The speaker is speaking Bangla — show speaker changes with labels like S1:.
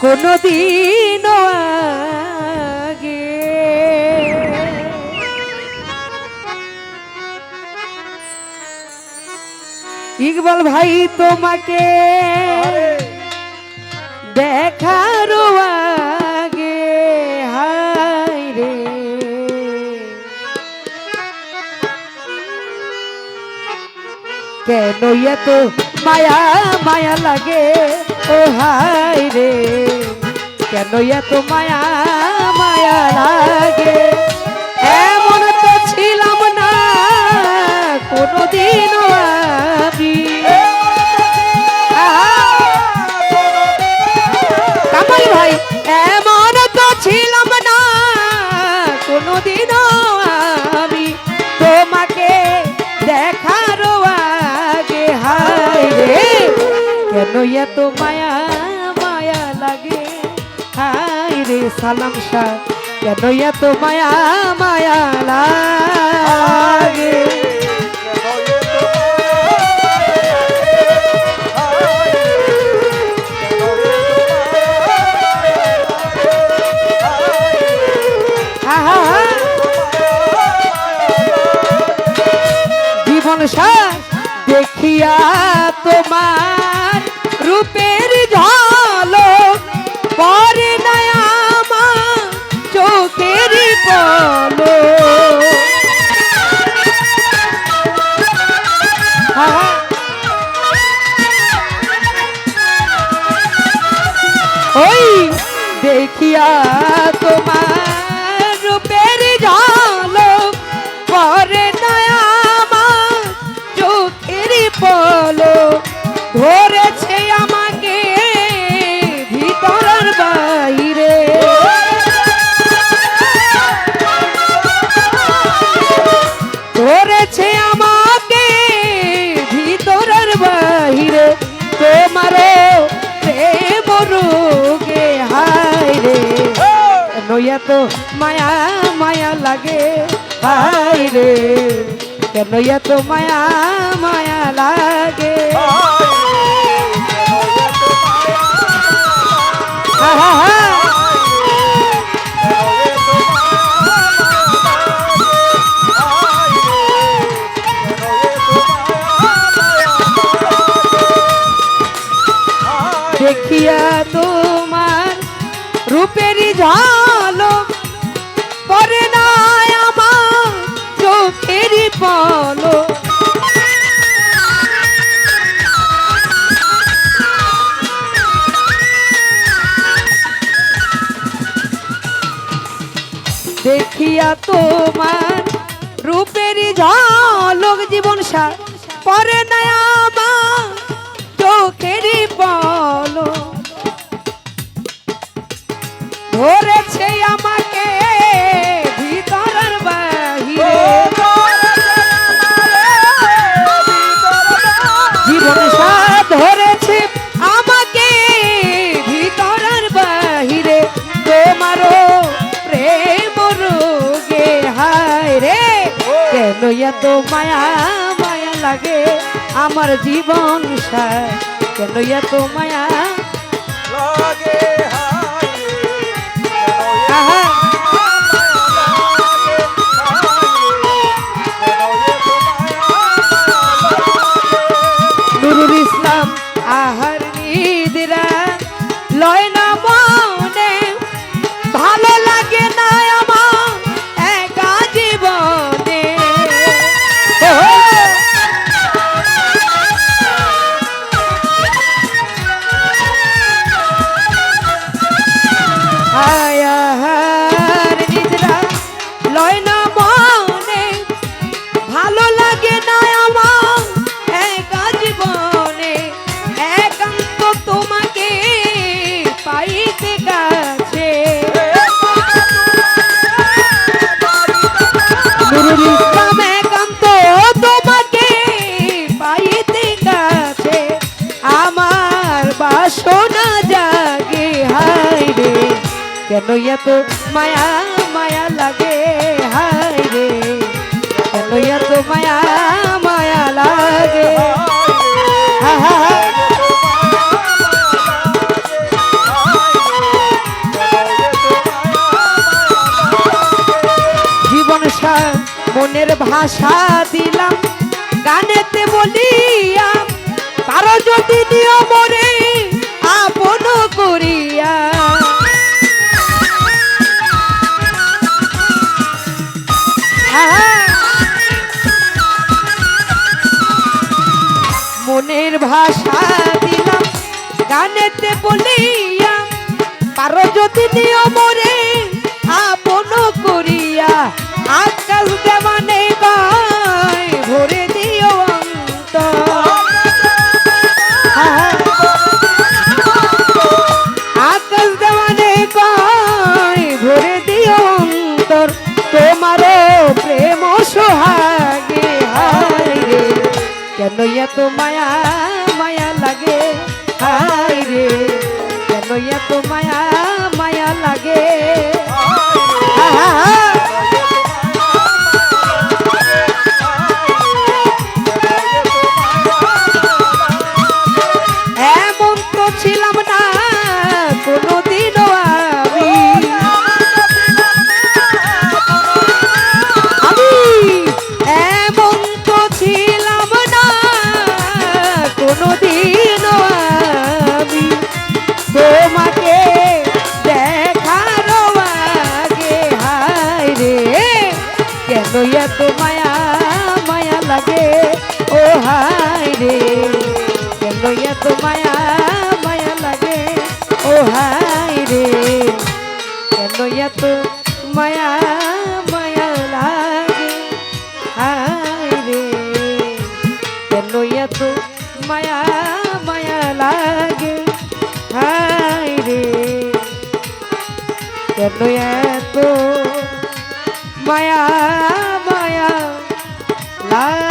S1: কোনদিনও আগে। ইকবাল ভাই তোমাকে দেখার আগে হায় রে কেন এত মায়া মায়া লাগে ও হায় রে কেন এত মায়া মায়া লাগে এমন তো ছিলাম না কোনদিনও আমি কামাল ভাই এমন তো ছিলাম না কোনদিনও আমি তোমাকে দেখার আগে হায় রে কেন এত মায়া মায়া লাগে হায় রে সালাম শাহ কেন এত মায়া মায়া লাগে জীবন শাহ দেখিয়া তোমার রূপের ঝলক পরে নয়া মা চোখের পলক ওই দেখিয়া তোমার রূপের ঝলক পরে নয়া মা চোখের পলক ধরেছে আমাকে ভিতরের বাইরে ধরেছে আমাকে ভিতরের বাইরে তোমার প্রেম রোগে হায় রে কেন এত মায়া মায়া লাগে হায় রে কেন এত মায়া মায়া লাগে দেখিয়া তোমার রূপেরই ঝলক পরে নাই আমার চোখেরই পলক দেখিয়া তোমার রূপেরই ঝলক জীবন সার পরে নাই আমার চোখেরই পলক ধরেছে আমাকে ভিতরের বাহিরে জীবন সাথ ধরেছে আমাকে ভিতরের বাহিরে তোমারও প্রেম রোগে হায় রে কেন এত মায়া মায়া লাগে আমার জীবন সাথ কেন এত মায়া লাগে নুরুল ইসলাম আহার নিদিরা লয় না মনে ভালো লাগে না আমার একা জীবনে আহার নিদিরা লয় না মনে ভালো লাগে না আমার একা জীবনে একান্ত তোমাকে পাইতে কাছে নুরুল ইসলাম একান্ত তোমাকে পাইতে কাছে আমার বাসনা জাগে হায় রে কেন এত মায়া মায়া লাগে হায় রে কেন এত মায়া মায়া লাগে ভাষা দিলাম গানেতে বলিয়া, কারো যদি নিয়মরে আপন করিয়া। মনের ভাষা দিলাম গানেতে বলিয়া, কারো যদি নিয়মরে আপন করিয়া। আকাশ দেওয়ানে গায় ভরে দিও অন্তর, আকাশ দেওয়ানে গায় ভরে দিও অন্তর। তোমার প্রেম সোহাগে হায় রে, কেন এত মায়া মায়া লাগে হায় রে, কেন এত মায়া মায়া লাগে। এমন তো ছিলাম না কোনোদিনও আমি, আমি এমন তো ছিলাম না কোনোদিনও আমি, তোমাকে দেখার আগে হায় রে, কেন এত মায়া মায়া লাগে ও হায় রে, কেন এত মায়া মায়া লাগে ও হায় রে, কেন এত মায়া মায়া লাগে হায় রে, কেন এত মায়া মায়া লাগে হায় রে, কেন এত মায়া মায়া লাগে।